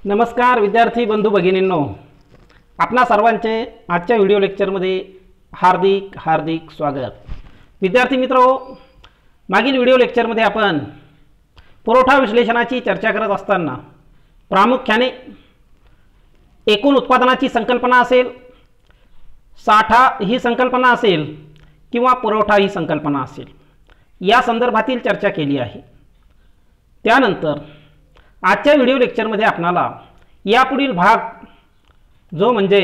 नमस्कार विद्यार्थी बंधू भगिनींनो, आपणा सर्वांचे आजच्या व्हिडिओ लेक्चरमध्ये हार्दिक हार्दिक स्वागत। विद्यार्थी मित्रो, मागील व्हिडिओ लेक्चरमध्ये आपण पुरवठा विश्लेषणाची चर्चा करत असताना प्रामुख्याने एकूण उत्पादनाची संकल्पना असेल, साठा ही संकल्पना असेल किंवा पुरवठा ही संकल्पना असेल, या संदर्भातील चर्चा केली आहे। त्यानंतर आजच्या व्हिडिओ लेक्चरमध्ये आपणाला यापुढील भाग जो म्हणजे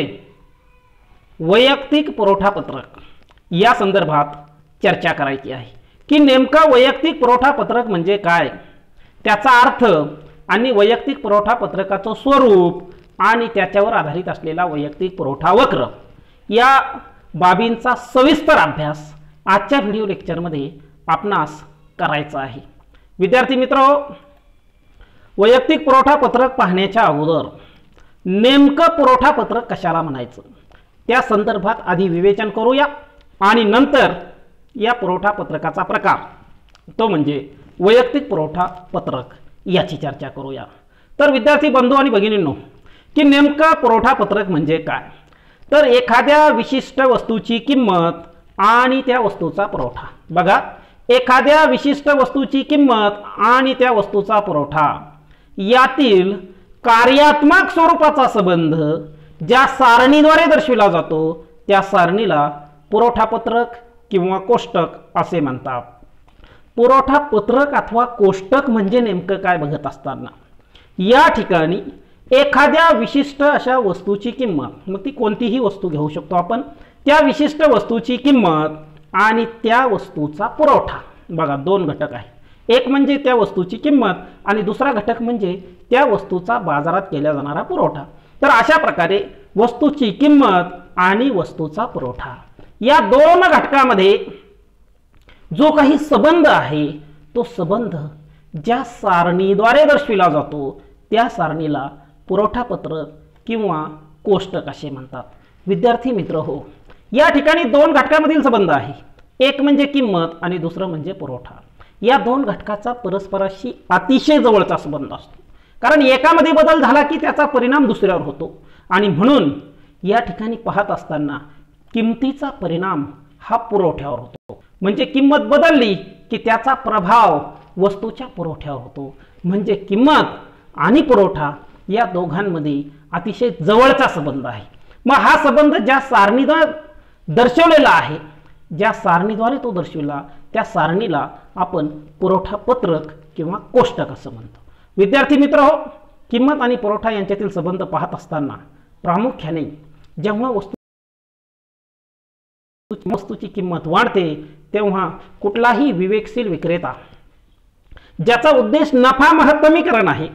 वैयक्तिक पुरवठा पत्रक या संदर्भात चर्चा करायची आहे की नेमका वैयक्तिक पुरवठा पत्रक म्हणजे काय, त्याचा अर्थ आणि वैयक्तिक पुरवठा पत्रकाचं स्वरूप आणि त्याच्यावर आधारित असलेला वैयक्तिक पुरवठा वक्र या बाबींचा सविस्तर अभ्यास आजच्या व्हिडिओ लेक्चरमध्ये आपणास करायचा आहे। विद्यार्थी मित्रो, वैयक्तिक पुरवठा पत्रक पाहण्याच्या अगोदर नेमकं पुरवठा पत्रक कशाला म्हणायचं त्या संदर्भात आधी विवेचन करूया आणि नंतर या पुरवठा पत्रकाचा प्रकार तो म्हणजे वैयक्तिक पुरवठा पत्रक याची चर्चा करूया। तर विद्यार्थी बंधू आणि भगिनींनो, की नेमका पुरवठा पत्रक म्हणजे काय, तर एखाद्या विशिष्ट वस्तूची किंमत आणि त्या वस्तूचा पुरवठा। बघा, एखाद्या विशिष्ट वस्तूची किंमत आणि त्या वस्तूचा पुरवठा यातील कार्यात्मक स्वरूपाचा संबंध ज्या सारणीद्वारे दर्शविला जातो त्या सारणीला पुरवठा पत्रक किंवा कोष्टक असे म्हणतात। पुरवठा पत्रक अथवा कोष्टक म्हणजे नेमकं काय बघत असताना या ठिकाणी एखाद्या विशिष्ट अशा वस्तूची किंमत, मग ती कोणतीही वस्तू घेऊ शकतो आपण, त्या विशिष्ट वस्तूची किंमत आणि त्या वस्तूचा पुरवठा। बघा, दोन घटक आहेत, एक म्हणजे त्या वस्तूची किंमत आणि दुसरा घटक म्हणजे त्या वस्तूचा बाजारात केला जाणारा पुरवठा। तर अशा प्रकारे वस्तूची किंमत आणि वस्तूचा पुरवठा या दोन घटकामध्ये जो काही संबंध आहे तो संबंध ज्या सारणीद्वारे दर्शविला जातो त्या सारणीला पुरवठा पत्रक किंवा कोष्टक असे म्हणतात। विद्यार्थी मित्र हो, या ठिकाणी दोन घटकांमधील संबंध आहे, एक म्हणजे किंमत आणि दुसरं म्हणजे पुरवठा। या दोन घटकाचा परस्पराशी अतिशय जवळचा संबंध असतो, कारण एकामध्ये बदल झाला की त्याचा परिणाम दुसऱ्यावर होतो आणि म्हणून या ठिकाणी पाहत असताना किमतीचा परिणाम हा पुरवठ्यावर होतो। म्हणजे किंमत बदलली की त्याचा प्रभाव वस्तूच्या पुरवठ्यावर होतो। म्हणजे किंमत आणि पुरवठा या दोघांमध्ये अतिशय जवळचा संबंध आहे। मग हा संबंध ज्या सारणीद्वारे दर्शवलेला आहे, ज्या सारणीद्वारे तो दर्शविला त्या सारणीला आपण पुरवठा पत्रक किंवा कोष्टक असं म्हणतो। विद्यार्थी मित्र हो, किंमत आणि पुरवठा यांच्यातील संबंध पाहत असताना प्रामुख्याने जेव्हा वस्तूची किंमत वाढते तेव्हा कुठलाही विवेकशील विक्रेता ज्याचा उद्देश नफा महत्तमीकरण आहे,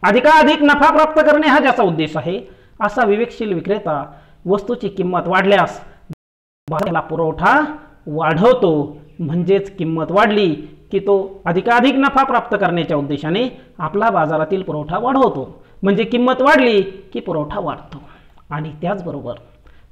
अधिकाधिक नफा प्राप्त करणे हा ज्याचा उद्देश आहे, असा विवेकशील विक्रेता वस्तूची किंमत वाढल्यास बाजाराला पुरवठा वाढवतो। म्हणजेच किंमत वाढली की तो अधिकाधिक नफा प्राप्त करण्याच्या उद्देशाने आपला बाजारातील पुरवठा वाढवतो। म्हणजे किंमत वाढली की पुरवठा वाढतो। आणि त्याचबरोबर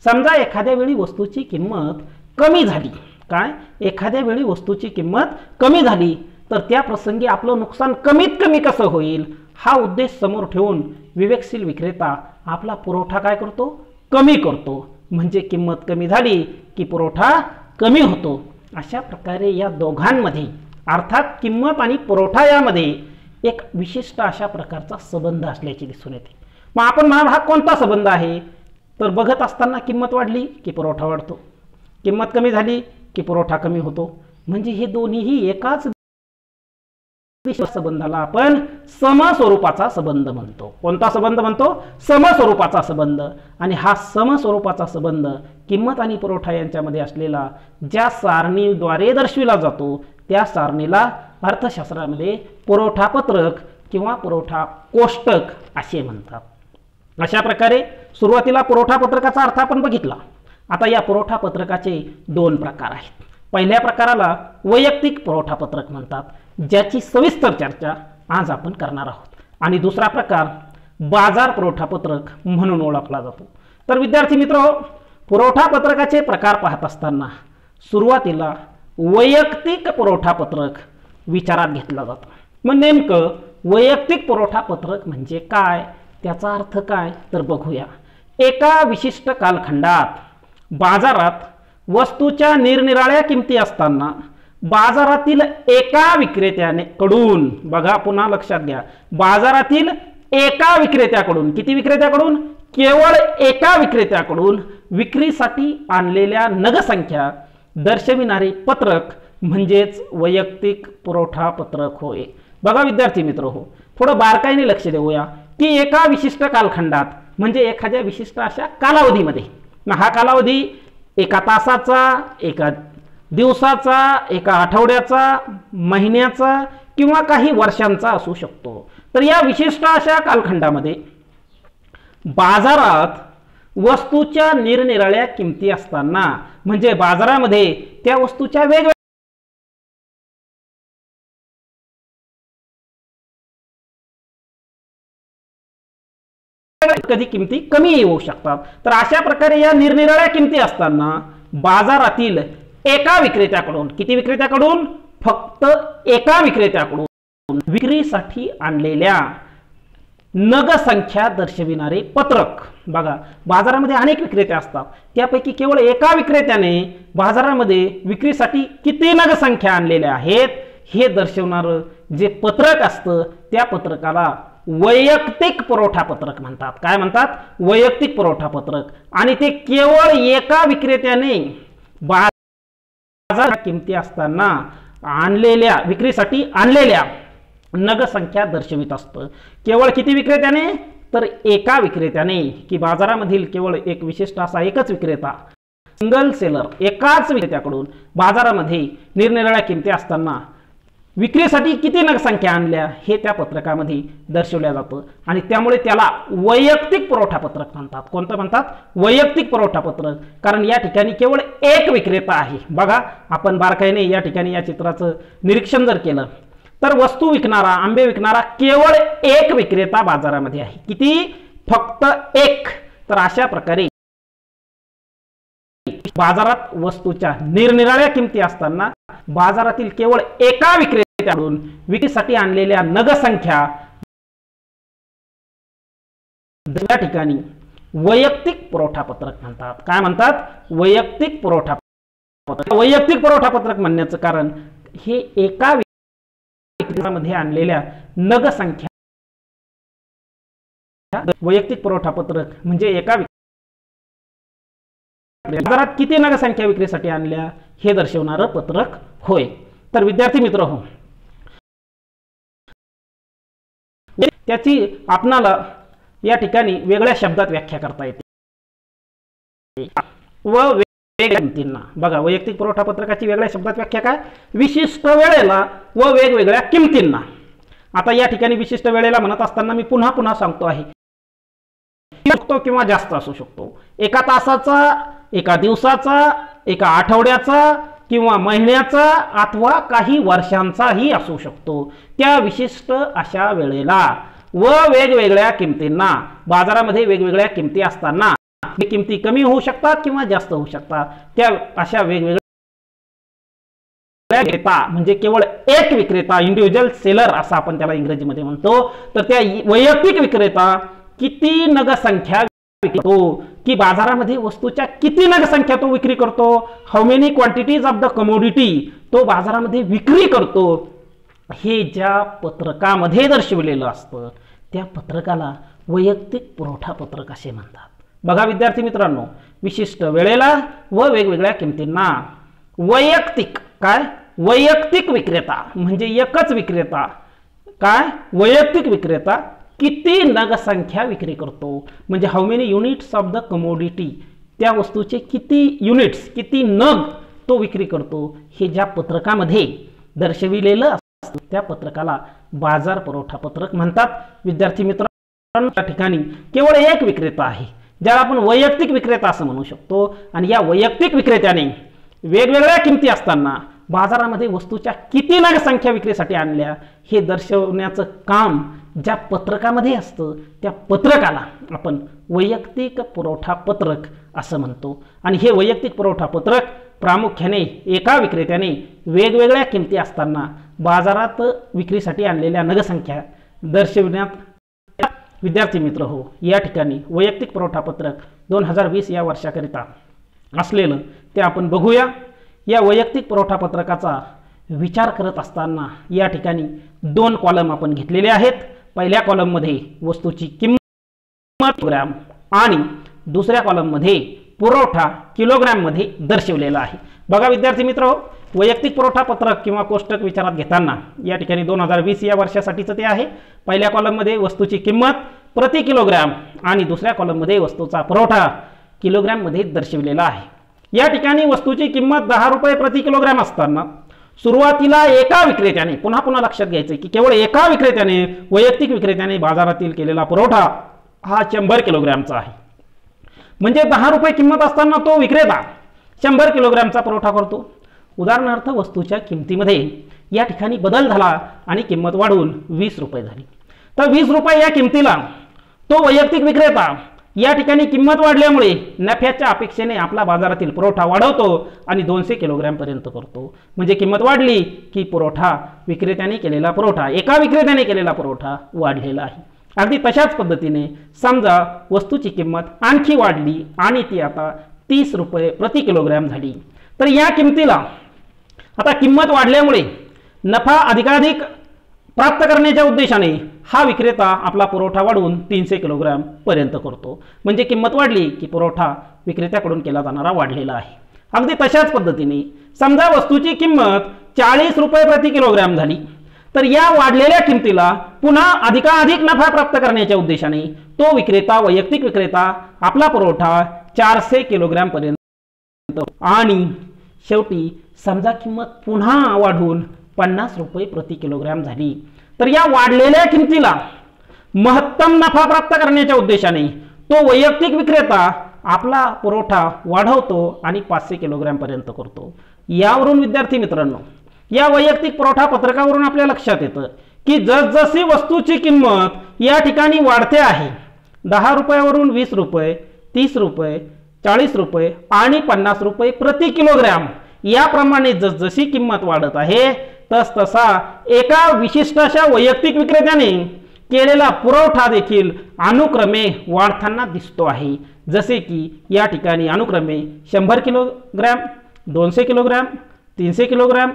समजा एखाद्या वेळी वस्तूची किंमत कमी झाली, काय, एखाद्या वेळी वस्तूची किंमत कमी झाली तर त्या प्रसंगी आपलं नुकसान कमीत कमी कसं होईल हा उद्देश समोर ठेवून विवेकशील विक्रेता आपला पुरवठा काय करतो, कमी करतो। म्हणजे किंमत कमी झाली की पुरवठा कमी होतो। अशा प्रकारे या दोघांमध्ये अर्थात किंमत आणि पुरवठा यामध्ये एक विशिष्ट अशा प्रकारचा संबंध असल्याचे दिसून येते। मग आपण म्हणाल हा कोणता संबंध आहे, तर बघत असताना किंमत वाढली की पुरवठा वाढतो, किंमत कमी झाली की पुरवठा कमी होतो। म्हणजे हे दोन्हीही एकाच संबंधाला आपण समस्वरूपाचा संबंध म्हणतो। कोणता संबंध म्हणतो, समस्वरूपाचा संबंध। आणि हा समस्वरूपाचा संबंध किंमत आणि पुरवठा यांच्यामध्ये असलेला ज्या सारणीद्वारे दर्शविला जातो त्या सारणीला अर्थशास्त्रामध्ये पुरवठा पत्रक किंवा पुरवठा कोष्टक असे म्हणतात। अशा प्रकारे सुरुवातीला पुरवठा पत्रकाचा अर्थ आपण बघितला। आता या पुरवठा पत्रकाचे दोन प्रकार आहेत। पहिल्या प्रकाराला वैयक्तिक पुरवठा पत्रक म्हणतात, ज्याची सविस्तर चर्चा आज आपण करणार आहोत। आणि दुसरा प्रकार बाजार पुरवठा पत्रक म्हणून ओळखला जातो। तर विद्यार्थी मित्र, पुरवठा पत्रकाचे प्रकार पाहत असताना सुरुवातीला वैयक्तिक पुरवठा पत्रक विचारात घेतला जातो। मग नेमकं वैयक्तिक पुरवठा पत्रक म्हणजे काय त्याचा अर्थ काय तर बघूया. एका विशिष्ट कालखंडात बाजारात वस्तूच्या निरनिराळ्या किमती असताना बाजारातील एका विक्रेत्याने कडून, बघा पुन्हा लक्षात घ्या, बाजारातील एका विक्रेत्याकडून, किती विक्रेत्याकडून, केवळ एका विक्रेत्याकडून विक्रीसाठी आणलेल्या नगसंख्या दर्शविणारे पत्रक म्हणजेच वैयक्तिक पुरवठा पत्रक होय. बघा विद्यार्थी मित्र हो, थोडं बारकाईने लक्ष देऊया की एका विशिष्ट कालखंडात म्हणजे एखाद्या विशिष्ट अशा कालावधीमध्ये, हा कालावधी एका तासाचा, एका दिवसाचा, एका आठवड्याचा, महिन्याचा किंवा काही वर्षांचा असू शकतो. तर या विशिष्ट अशा कालखंडामध्ये बाजारात वस्तूच्या निरनिराळ्या किमती असताना म्हणजे बाजारामध्ये त्या वस्तूच्या वेगवेगळ्या कधी किमती कमी येऊ शकतात. तर अशा प्रकारे या निरनिराळ्या किमती असताना बाजारातील एका विक्रेत्याकडून, किती विक्रेत्याकडून, फक्त एका विक्रेत्याकडून विक्रीसाठी आणलेल्या नगसंख्या दर्शविणारे पत्रक. बघा बाजारामध्ये अनेक विक्रेते असतात, त्यापैकी केवळ एका विक्रेत्याने बाजारामध्ये विक्रीसाठी किती नगसंख्या आणलेल्या आहेत हे दर्शवणारं जे पत्रक असतं त्या पत्रकाला वैयक्तिक पुरवठा पत्रक म्हणतात. काय म्हणतात? वैयक्तिक पुरवठा पत्रक. आणि ते केवळ एका विक्रेत्याने बाजार किमती असताना आणलेल्या, विक्रीसाठी आणलेल्या नगसंख्या दर्शवित असतं. केवळ किती विक्रेत्याने तर एका विक्रेत्याने, की बाजारामधील केवळ एक विशिष्ट असा एकच विक्रेता, सिंगल सेलर, एकाच विक्रेत्याकडून बाजारामध्ये निरनिराळ्या किमती असताना विक्रीसाठी किती नगसंख्या आणल्या हे त्या पत्रकामध्ये दर्शवल्या जातं. आणि त्यामुळे त्याला वैयक्तिक पुरवठा पत्रक म्हणतात. कोणतं म्हणतात? वैयक्तिक पुरवठा पत्रक. कारण या ठिकाणी केवळ एक विक्रेता आहे. बघा आपण बारकाईने या ठिकाणी या चित्राचं निरीक्षण जर केलं तर वस्तू विकणारा, आंबे विकणारा केवळ एक विक्रेता बाजारामध्ये आहे. किती? फक्त एक. तर अशा प्रकारे बाजारात वस्तूच्या निरनिराळ्या किमती असताना बाजारातील केवळ एका विक्रेत्याकडून विक्रीसाठी आणलेल्या नगसंख्या या ठिकाणी वैयक्तिक पुरवठा पत्रक म्हणतात. काय म्हणतात? वैयक्तिक पुरवठा पत्रक. वैयक्तिक पुरवठा पत्रक म्हणण्याचं कारण हे एका विक्रेत्यामध्ये आणलेल्या नगसंख्या, वैयक्तिक पुरवठा पत्रक म्हणजे एका बाजारात किती नगसंख्या विक्रीसाठी आणल्या हे दर्शवणारं पत्रक होय. तर विद्यार्थी मित्र हो, त्याची आपणाला या ठिकाणी वेगळ्या शब्दात व्याख्या करता येते व वेगवेगळ्या किमतींना. बघा वैयक्तिक पुरवठा पत्रकाची वेगळ्या शब्दात व्याख्या काय? विशिष्ट वेळेला व वेगवेगळ्या किमतींना. आता या ठिकाणी विशिष्ट वेळेला म्हणत असताना मी पुन्हा पुन्हा सांगतो आहे, किंवा जास्त असू शकतो. एका तासाचा, एका दिवसाचा, एका आठवड्याचा किंवा महिन्याचा अथवा काही वर्षांचाही असू शकतो. त्या विशिष्ट अशा वेळेला व वेगवेगळ्या किमतींना, बाजारामध्ये वेगवेगळ्या किमती असताना किमती कमी होऊ शकतात किंवा जास्त होऊ शकतात. त्या अशा वेगवेगळ्या विक्रेता म्हणजे केवळ एक विक्रेता, इंडिव्हिज्युअल सेलर असं आपण त्याला इंग्रजीमध्ये म्हणतो. तर त्या वैयक्तिक विक्रेता किती नगसंख्या विकतो, की बाजारामध्ये वस्तूच्या किती नगसंख्या तो विक्री करतो, how many quantities of the commodity तो बाजारामध्ये विक्री करतो, हे ज्या पत्रकामध्ये दर्शविलेलं असतं त्या पत्रकाला वैयक्तिक पुरवठा पत्रक असे म्हणतात. बघा विद्यार्थी मित्रांनो, विशिष्ट वेळेला व वेगवेगळ्या किमतींना वैयक्तिक, काय? वैयक्तिक विक्रेता म्हणजे एकच विक्रेता, काय? वैयक्तिक विक्रेता किती नगसंख्या विक्री करतो म्हणजे how many units of the commodity, त्या वस्तूचे किती युनिट्स, किती नग तो विक्री करतो, हे ज्या पत्रकामध्ये दर्शविलेलं असतं त्या पत्रकाला बाजार पुरवठा पत्रक म्हणतात. विद्यार्थी मित्रांनो, त्या ठिकाणी केवळ एक विक्रेता आहे ज्याला आपण वैयक्तिक विक्रेता असं म्हणू शकतो. आणि या वैयक्तिक विक्रेत्याने वेगवेगळ्या किमती असताना बाजारामध्ये वस्तूच्या किती नगसंख्या विक्रीसाठी आणल्या हे दर्शवण्याचं काम ज्या पत्रकामध्ये असतं त्या पत्रकाला आपण वैयक्तिक पुरवठा पत्रक असं म्हणतो. आणि हे वैयक्तिक पुरवठा पत्रक प्रामुख्याने एका विक्रेत्याने वेगवेगळ्या किमती असताना बाजारात विक्रीसाठी आणलेल्या नगसंख्या दर्शविण्यात विद्यार्थी मित्र हो, या ठिकाणी वैयक्तिक पुरवठा पत्रक 2020 या वर्षाकरिता असलेलं ते आपण बघूया। या वैयक्तिक पुरवठा पत्रकाचा विचार करत असताना या ठिकाणी 2 कॉलम आपण घेतलेले आहेत। पहिल्या कॉलममध्ये वस्तूची किंमत ग्रॅम आणि दुसऱ्या कॉलममध्ये पुरवठा किलोग्रॅम मध्ये दर्शवलेला आहे। बघा विद्यार्थी मित्र, वैयक्तिक पुरवठा पत्रक किंवा कोष्टक विचारात घेताना या ठिकाणी 2020 या वर्षासाठीचं ते आहे। पहिल्या कॉलममध्ये वस्तूची किंमत प्रति किलोग्रॅम आणि दुसऱ्या कॉलममध्ये वस्तूचा पुरवठा किलोग्रॅम मध्ये दर्शवलेला आहे। या ठिकाणी वस्तूची किंमत 10 रुपये प्रति किलोग्रॅम असताना सुरुवातीला एका विक्रेत्याने, पुन्हा लक्षात घ्यायचं की केवळ एका विक्रेत्याने, वैयक्तिक विक्रेत्याने बाजारातील केलेला पुरवठा हा 100 किलोग्रॅमचा आहे। म्हणजे 10 रुपये किंमत असताना तो विक्रेता 100 किलोग्रॅमचा पुरवठा करतो। उदाहरणार्थ वस्तूच्या किमतीमध्ये या ठिकाणी बदल झाला आणि किंमत वाढून 20 रुपये झाली, तर 20 रुपये या किमतीला तो वैयक्तिक विक्रेता या ठिकाणी किंमत वाढल्यामुळे नफ्याच्या अपेक्षेने आपला बाजारातील पुरवठा वाढवतो आणि 200 किलोग्रॅम पर्यंत करतो। म्हणजे किंमत वाढली की पुरवठा विक्रेत्याने केलेला पुरवठा, एका विक्रेत्याने केलेला पुरवठा वाढलेला आहे। अगदी तशाच पद्धतीने समजा वस्तूची किंमत आणखी वाढली आणि ती आता 30 रुपये प्रति किलोग्रॅम झाली, तर या किमतीला आता किंमत वाढल्यामुळे नफा अधिकाधिक प्राप्त करण्याच्या उद्देशाने हा विक्रेता आपला पुरवठा वाढवून 300 किलोग्रॅम पर्यंत करतो। म्हणजे किंमत वाढली की पुरवठा विक्रेत्याकडून केला जाणारा वाढलेला आहे। अगदी तशाच पद्धतीने समजा वस्तूची किंमत 40 रुपये प्रति किलोग्रॅम झाली, तर या वाढलेल्या किमतीला पुन्हा अधिकाधिक नफा प्राप्त करण्याच्या उद्देशाने तो विक्रेता, वैयक्तिक विक्रेता आपला पुरवठा 400 किलोग्रॅम पर्यंत आणि शेवटी समजा किंमत पुन्हा वाढून 50 रुपये प्रति किलोग्रॅम झाली, तर या वाढलेल्या किमतीला महत्तम नफा प्राप्त करण्याच्या उद्देशाने तो वैयक्तिक विक्रेता आपला पुरवठा वाढवतो आणि 500 किलोग्रॅम पर्यंत करतो। यावरून विद्यार्थी मित्रांनो, या वैयक्तिक पुरवठा पत्रकावरून आपल्या लक्षात येतं की जसजशी वस्तूची किंमत या ठिकाणी वाढते आहे, 10 रुपयावरून 20 रुपये, 30 रुपये, 40 रुपये आणि 50 रुपये प्रति किलोग्रॅम, याप्रमाणे जसजशी किंमत वाढत आहे तसतसा एका विशिष्ट अशा वैयक्तिक विक्रेत्याने केलेला पुरवठा देखील अनुक्रमे वाढताना दिसतो आहे। जसे की या ठिकाणी अनुक्रमे 100 किलोग्रॅम, 200 किलोग्रॅम, 300 किलोग्रॅम,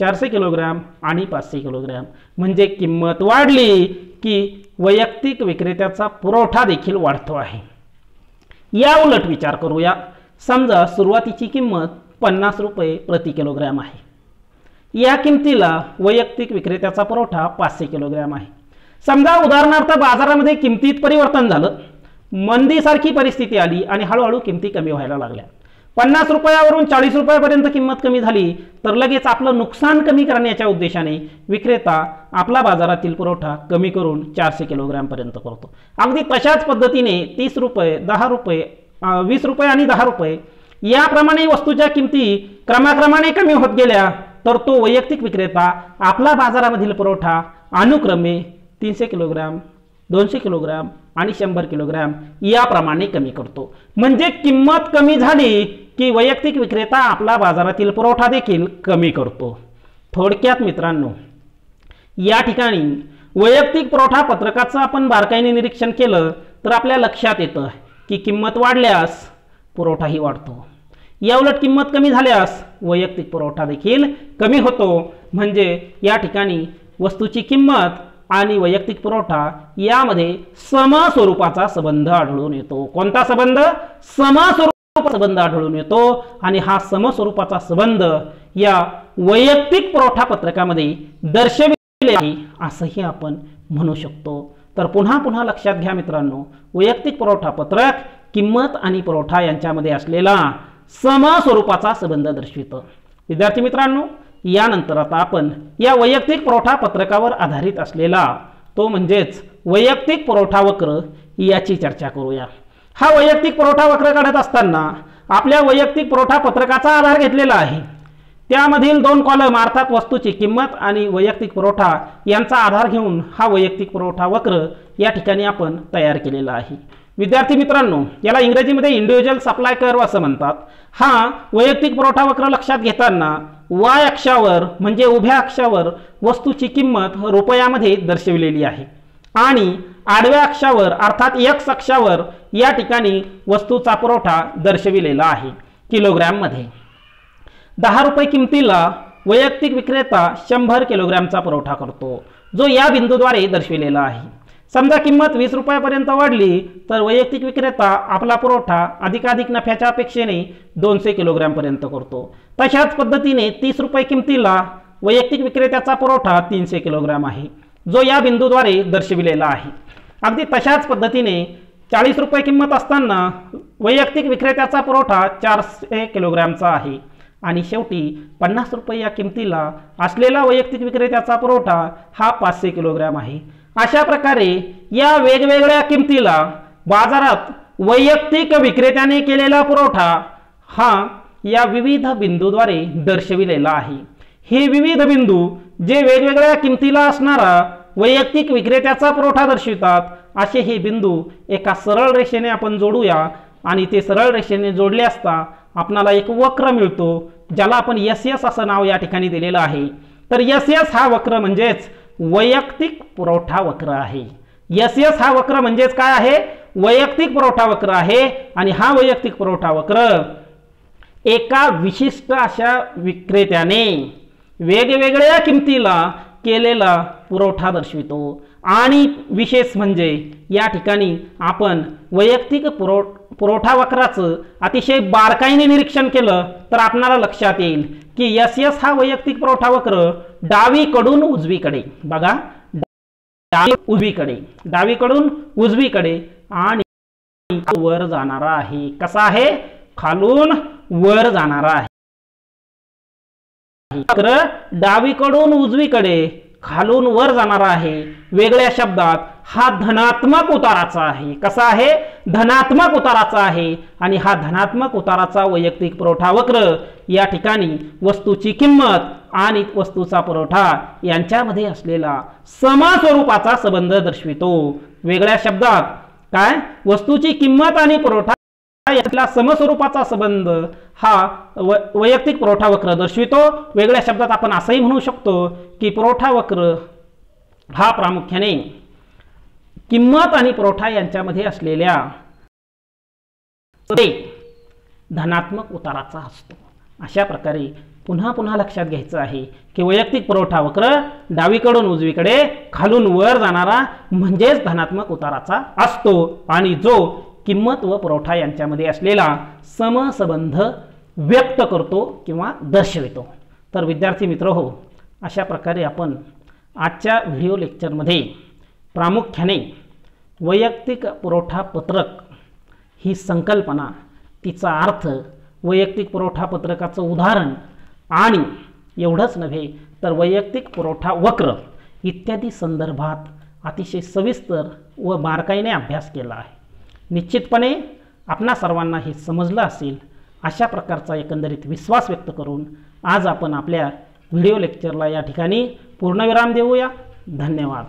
400 किलोग्रॅम आणि 500 किलोग्रॅम। म्हणजे किंमत वाढली की वैयक्तिक विक्रेत्याचा पुरवठा देखील वाढतो आहे। या उलट विचार करूया, समजा सुरुवातीची किंमत 50 रुपये प्रति किलोग्रॅम आहे, या किमतीला वैयक्तिक विक्रेत्याचा पुरवठा 500 किलोग्रॅम आहे। समजा उदाहरणार्थ बाजारामध्ये किमतीत परिवर्तन झालं, मंदीसारखी परिस्थिती आली आणि हळूहळू किमती कमी व्हायला लागल्या, 50 रुपयावरून 40 रुपयापर्यंत किंमत कमी झाली, तर लगेच आपलं नुकसान कमी करण्याच्या उद्देशाने विक्रेता आपला बाजारातील पुरवठा कमी करून 400 किलोग्रॅम पर्यंत करतो। अगदी तशाच पद्धतीने 30 रुपये, 10 रुपये, 20 रुपये आणि 10 रुपये याप्रमाणे वस्तूच्या किमती क्रमाक्रमाने कमी होत गेल्या, तर तो वैयक्तिक विक्रेता आपला बाजारामधील पुरवठा अनुक्रमे 300 किलोग्रॅम, 200 किलोग्रॅम आणि 100 किलोग्रॅम याप्रमाणे कमी करतो। म्हणजे किंमत कमी झाली की वैयक्तिक विक्रेता आपला बाजारातील पुरवठा देखील कमी करतो। थोडक्यात मित्रांनो, या ठिकाणी वैयक्तिक पुरवठा पत्रकाचं आपण बारकाईने निरीक्षण केलं तर आपल्या लक्षात येतं की किंमत वाढल्यास पुरवठाही वाढतो, याउलट किंमत कमी झाल्यास वैयक्तिक पुरवठा देखील कमी होतो। म्हणजे या ठिकाणी वस्तूची किंमत आणि वैयक्तिक पुरवठा यामध्ये समस्वरूपाचा संबंध आढळून येतो। कोणता संबंध? समस्वरूपाचा संबंध आढळून येतो आणि हा समस्वरूपाचा संबंध या वैयक्तिक पुरवठा पत्रकामध्ये दर्शविले आहे असंही आपण म्हणू शकतो। तर पुन्हा लक्षात घ्या मित्रांनो, वैयक्तिक पुरवठा पत्रक किंमत आणि पुरवठा यांच्यामध्ये असलेला समस्वरूपाचा संबंध दर्शवितो। विद्यार्थी मित्रांनो, यानंतर आता आपण या वैयक्तिक पुरवठा पत्रकावर आधारित असलेला तो म्हणजेच वैयक्तिक पुरवठा वक्र याची चर्चा करूया। हा वैयक्तिक पुरवठा वक्र काढत असताना आपल्या वैयक्तिक पुरवठा पत्रकाचा आधार घेतलेला आहे, त्यामधील 2 कॉलम अर्थात वस्तूची किंमत आणि वैयक्तिक पुरवठा यांचा आधार घेऊन हा वैयक्तिक पुरवठा वक्र या ठिकाणी आपण तयार केलेला आहे। विद्यार्थी मित्रांनो, याला इंग्रजीमध्ये इंडिव्हिज्युअल सप्लाय कर्व असं म्हणतात। हा वैयक्तिक पुरवठा वक्र लक्षात घेताना y अक्षावर म्हणजे उभ्या अक्षावर वस्तूची किंमत रुपयामध्ये दर्शविलेली आहे आणि आडव्या अक्षावर अर्थात एक्स अक्षावर या ठिकाणी वस्तूचा पुरवठा दर्शविलेला आहे किलोग्रॅम मध्ये। 10 रुपये किमतीला वैयक्तिक विक्रेता 100 किलोग्रॅमचा पुरवठा करतो, जो या बिंदूद्वारे दर्शविलेला आहे। समजा किंमत 20 रुपयापर्यंत वाढली तर वैयक्तिक विक्रेता आपला पुरवठा अधिकाधिक नफ्याच्या अपेक्षेने 200 किलोग्रॅम पर्यंत करतो। तशाच पद्धतीने 30 रुपये किमतीला वैयक्तिक विक्रेत्याचा पुरवठा 300 किलोग्रॅम आहे, जो या बिंदूद्वारे दर्शविलेला आहे। अगदी तशाच पद्धतीने 40 रुपये किंमत असताना वैयक्तिक विक्रेत्याचा पुरवठा 400 किलोग्रॅमचा आहे आणि शेवटी 50 रुपये या किमतीला असलेला वैयक्तिक विक्रेत्याचा पुरवठा हा 500 किलोग्रॅम आहे। अशा प्रकारे या वेगवेगळ्या किमतीला बाजारात वैयक्तिक विक्रेत्याने केलेला पुरवठा हा या विविध बिंदूद्वारे दर्शविलेला आहे। हे विविध बिंदू जे वेगवेगळ्या किमतीला असणारा वैयक्तिक विक्रेत्याचा पुरवठा दर्शवितात, असे हे बिंदू एका सरळ रेषेने आपण जोडूया आणि ते सरळ रेषेने जोडले असता आपल्याला एक वक्र मिळतो, ज्याला आपण एस असं नाव या ठिकाणी दिलेलं आहे। तर एस हा वक्र म्हणजेच वैयक्तिक पुरवठा वक्र आहे। एस हा वक्र म्हणजेच काय आहे? वैयक्तिक पुरवठा वक्र आहे आणि हा वैयक्तिक पुरवठा वक्र एका विशिष्ट अशा विक्रेत्याने वेगवेगळ्या किमतीला केलेला पुरवठा दर्शवितो। आणि विशेष म्हणजे या ठिकाणी आपण वैयक्तिक पुरवठा वक्राचं अतिशय बारकाईने निरीक्षण केलं तर आपल्याला लक्षात येईल की एस हा वैयक्तिक पुरवठा वक्र डावीकडून उजवीकडे, बघा डावीकडून उजवीकडे आणि वर जाणारा आहे। कसा आहे? खालून वर जाणारा आहे। वक्र डावीकडून उजवीकडे खालून वर जाणारा आहे। वेगळ्या शब्दात हा धनात्मक उताराचा आहे। कसा आहे? धनात्मक उताराचा आहे आणि हा धनात्मक उताराचा वैयक्तिक पुरवठा वक्र या ठिकाणी वस्तूची किंमत आणि वस्तूचा पुरवठा यांच्यामध्ये असलेला समस्वरूपाचा संबंध दर्शवितो। वेगळ्या शब्दात काय? वस्तूची किंमत आणि पुरवठा यातला समस्वरूपाचा संबंध हा वैयक्तिक पुरवठा वक्र दर्शवितो। वेगळ्या शब्दात आपण असंही म्हणू शकतो की पुरवठा वक्र हा प्रामुख्याने किंमत आणि पुरवठा यांच्यामध्ये असलेल्या धनात्मक उताराचा असतो। अशा प्रकारे पुन्हा लक्षात घ्यायचं आहे की वैयक्तिक पुरवठा वक्र डावीकडून उजवीकडे खालून वर जाणारा म्हणजेच धनात्मक उताराचा असतो आणि जो किंमत व पुरवठा यांच्यामध्ये असलेला समसंबंध व्यक्त करतो किंवा दर्शवितो। तर विद्यार्थी मित्र हो, अशा प्रकारे आपण आजच्या व्हिडिओ लेक्चरमध्ये प्रामुख्याने वैयक्तिक पुरवठा पत्रक ही संकल्पना, तिचा अर्थ, वैयक्तिक पुरवठा पत्रकाचं उदाहरण आणि एवढंच नव्हे तर वैयक्तिक पुरवठा वक्र इत्यादी संदर्भात अतिशय सविस्तर व बारकाईने अभ्यास केला आहे। निश्चितपणे आपणा सर्वांना हे समजलं असेल अशा प्रकारचा एकंदरीत विश्वास व्यक्त करून आज आपण आपल्या व्हिडिओ लेक्चरला या ठिकाणी पूर्णविराम देऊया। धन्यवाद।